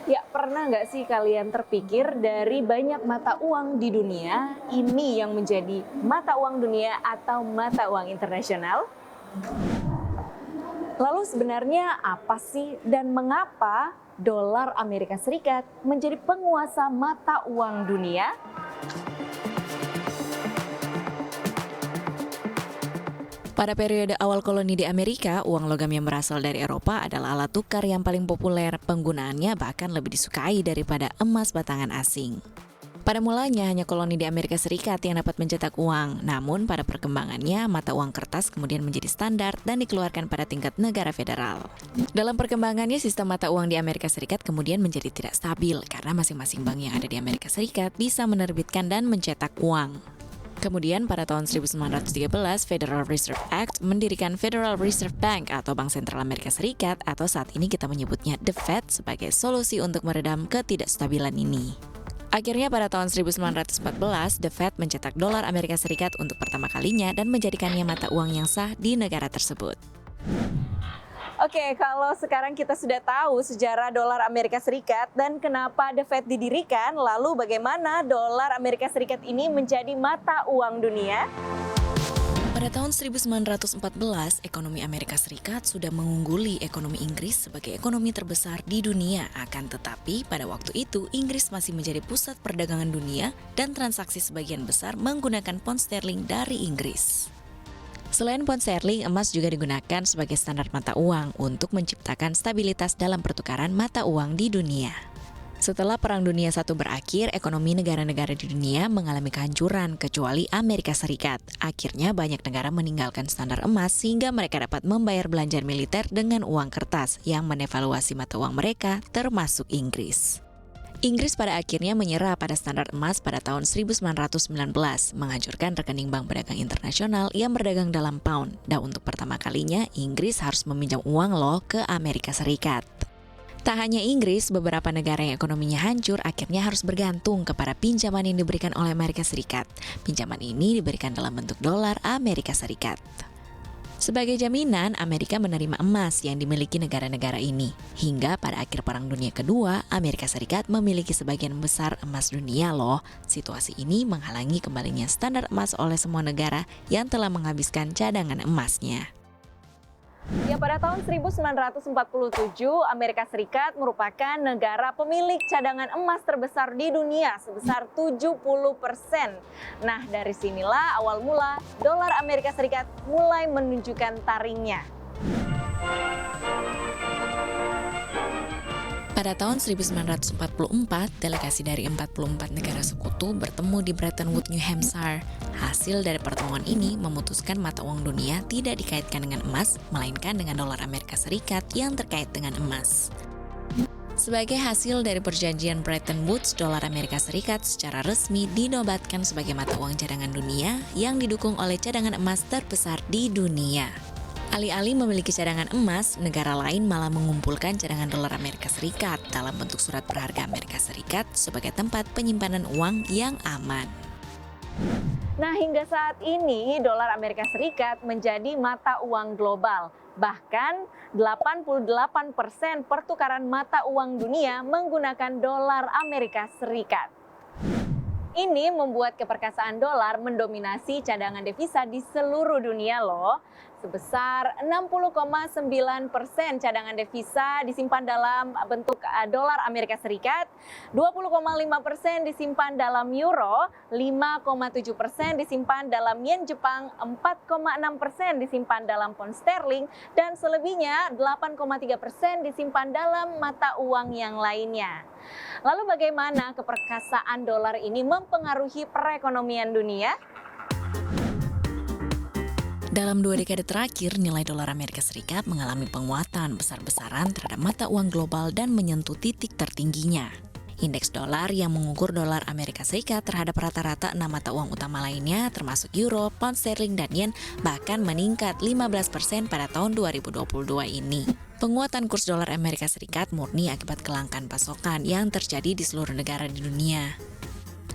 Ya, pernah nggak sih kalian terpikir dari banyak mata uang di dunia, ini yang menjadi mata uang dunia atau mata uang internasional? Lalu sebenarnya apa sih dan mengapa dolar Amerika Serikat menjadi penguasa mata uang dunia? Pada periode awal koloni di Amerika, uang logam yang berasal dari Eropa adalah alat tukar yang paling populer. Penggunaannya bahkan lebih disukai daripada emas batangan asing. Pada mulanya hanya koloni di Amerika Serikat yang dapat mencetak uang, namun pada perkembangannya mata uang kertas kemudian menjadi standar dan dikeluarkan pada tingkat negara federal. Dalam perkembangannya sistem mata uang di Amerika Serikat kemudian menjadi tidak stabil karena masing-masing bank yang ada di Amerika Serikat bisa menerbitkan dan mencetak uang. Kemudian pada tahun 1913, Federal Reserve Act mendirikan Federal Reserve Bank atau Bank Sentral Amerika Serikat atau saat ini kita menyebutnya The Fed sebagai solusi untuk meredam ketidakstabilan ini. Akhirnya pada tahun 1914, The Fed mencetak dolar Amerika Serikat untuk pertama kalinya dan menjadikannya mata uang yang sah di negara tersebut. Oke, kalau sekarang kita sudah tahu sejarah dolar Amerika Serikat dan kenapa The Fed didirikan, lalu bagaimana dolar Amerika Serikat ini menjadi mata uang dunia? Pada tahun 1914, ekonomi Amerika Serikat sudah mengungguli ekonomi Inggris sebagai ekonomi terbesar di dunia. Akan tetapi, pada waktu itu Inggris masih menjadi pusat perdagangan dunia dan transaksi sebagian besar menggunakan pound sterling dari Inggris. Selain pound sterling, emas juga digunakan sebagai standar mata uang untuk menciptakan stabilitas dalam pertukaran mata uang di dunia. Setelah Perang Dunia I berakhir, ekonomi negara-negara di dunia mengalami kehancuran kecuali Amerika Serikat. Akhirnya banyak negara meninggalkan standar emas sehingga mereka dapat membayar belanja militer dengan uang kertas yang menevaluasi mata uang mereka termasuk Inggris. Inggris pada akhirnya menyerah pada standar emas pada tahun 1919, menghancurkan rekening bank pedagang internasional yang berdagang dalam pound. Dan untuk pertama kalinya, Inggris harus meminjam uang loh ke Amerika Serikat. Tak hanya Inggris, beberapa negara yang ekonominya hancur akhirnya harus bergantung kepada pinjaman yang diberikan oleh Amerika Serikat. Pinjaman ini diberikan dalam bentuk dolar Amerika Serikat. Sebagai jaminan, Amerika menerima emas yang dimiliki negara-negara ini. Hingga pada akhir Perang Dunia Kedua, Amerika Serikat memiliki sebagian besar emas dunia loh. Situasi ini menghalangi kembalinya standar emas oleh semua negara yang telah menghabiskan cadangan emasnya. Ya, pada tahun 1947, Amerika Serikat merupakan negara pemilik cadangan emas terbesar di dunia sebesar 70%. Nah, dari sinilah awal mula dolar Amerika Serikat mulai menunjukkan taringnya. Pada tahun 1944, delegasi dari 44 negara sekutu bertemu di Bretton Woods, New Hampshire. Hasil dari pertemuan ini memutuskan mata uang dunia tidak dikaitkan dengan emas, melainkan dengan dolar Amerika Serikat yang terkait dengan emas. Sebagai hasil dari perjanjian Bretton Woods, dolar Amerika Serikat secara resmi dinobatkan sebagai mata uang cadangan dunia yang didukung oleh cadangan emas terbesar di dunia. Alih-alih memiliki cadangan emas, negara lain malah mengumpulkan cadangan dolar Amerika Serikat dalam bentuk surat berharga Amerika Serikat sebagai tempat penyimpanan uang yang aman. Nah, hingga saat ini dolar Amerika Serikat menjadi mata uang global. Bahkan 88% pertukaran mata uang dunia menggunakan dolar Amerika Serikat. Ini membuat keperkasaan dolar mendominasi cadangan devisa di seluruh dunia loh. Sebesar 60,9% cadangan devisa disimpan dalam bentuk dolar Amerika Serikat, 20,5% disimpan dalam euro, 5,7% disimpan dalam yen Jepang, 4,6% disimpan dalam pound sterling, dan selebihnya 8,3% disimpan dalam mata uang yang lainnya. Lalu bagaimana keperkasaan dolar ini mempengaruhi perekonomian dunia? Dalam 2 dekade terakhir, nilai dolar Amerika Serikat mengalami penguatan besar-besaran terhadap mata uang global dan menyentuh titik tertingginya. Indeks dolar yang mengukur dolar Amerika Serikat terhadap rata-rata 6 mata uang utama lainnya termasuk euro, pound sterling, dan yen bahkan meningkat 15% pada tahun 2022 ini. Penguatan kurs dolar Amerika Serikat murni akibat kelangkaan pasokan yang terjadi di seluruh negara di dunia.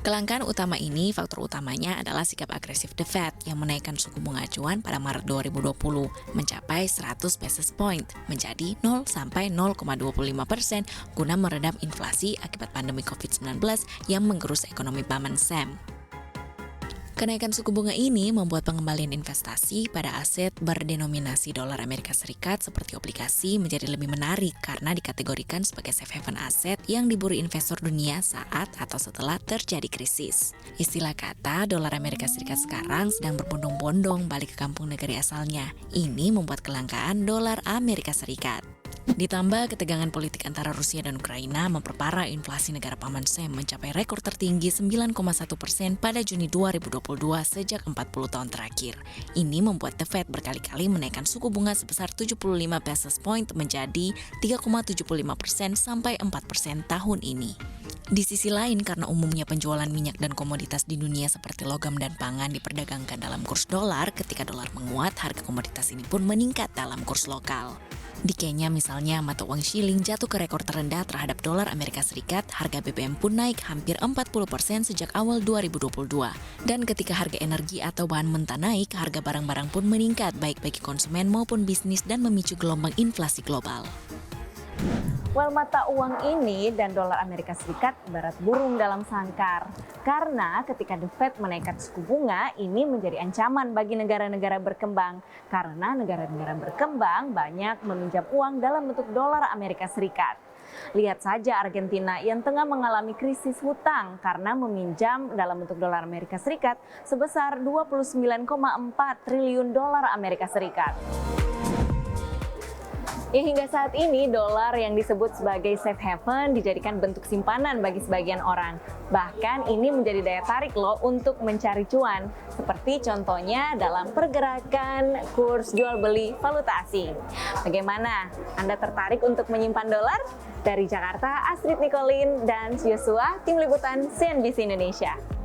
Kelangkaan utama ini, faktor utamanya adalah sikap agresif The Fed yang menaikkan suku bunga acuan pada Maret 2020 mencapai 100 basis point menjadi 0 sampai 0,25% guna meredam inflasi akibat pandemi COVID-19 yang menggerus ekonomi Paman Sam. Kenaikan suku bunga ini membuat pengembalian investasi pada aset berdenominasi dolar Amerika Serikat seperti obligasi menjadi lebih menarik karena dikategorikan sebagai safe haven aset yang diburu investor dunia saat atau setelah terjadi krisis. Istilah kata dolar Amerika Serikat sekarang sedang berbondong-bondong balik ke kampung negeri asalnya. Ini membuat kelangkaan dolar Amerika Serikat. Ditambah ketegangan politik antara Rusia dan Ukraina memperparah inflasi negara Paman Sam mencapai rekor tertinggi 9,1% pada Juni 2022 sejak 40 tahun terakhir. Ini membuat The Fed berkali-kali menaikkan suku bunga sebesar 75 basis point menjadi 3,75% sampai 4% tahun ini. Di sisi lain, karena umumnya penjualan minyak dan komoditas di dunia seperti logam dan pangan diperdagangkan dalam kurs dolar, ketika dolar menguat, harga komoditas ini pun meningkat dalam kurs lokal. Di Kenya misalnya, mata uang shilling jatuh ke rekor terendah terhadap dolar Amerika Serikat, harga BBM pun naik hampir 40% sejak awal 2022. Dan ketika harga energi atau bahan mentah naik, harga barang-barang pun meningkat baik bagi konsumen maupun bisnis dan memicu gelombang inflasi global. Well, mata uang ini dan dolar Amerika Serikat ibarat burung dalam sangkar. Karena ketika The Fed menaikkan suku bunga, ini menjadi ancaman bagi negara-negara berkembang. Karena negara-negara berkembang banyak meminjam uang dalam bentuk dolar Amerika Serikat. Lihat saja Argentina yang tengah mengalami krisis hutang karena meminjam dalam bentuk dolar Amerika Serikat sebesar 29,4 triliun dolar Amerika Serikat. Ya, hingga saat ini dolar yang disebut sebagai safe haven dijadikan bentuk simpanan bagi sebagian orang. Bahkan ini menjadi daya tarik loh untuk mencari cuan. Seperti contohnya dalam pergerakan kurs jual beli valuta asing. Bagaimana? Anda tertarik untuk menyimpan dolar? Dari Jakarta, Astrid Nicolin dan Joshua, Tim Liputan CNBC Indonesia.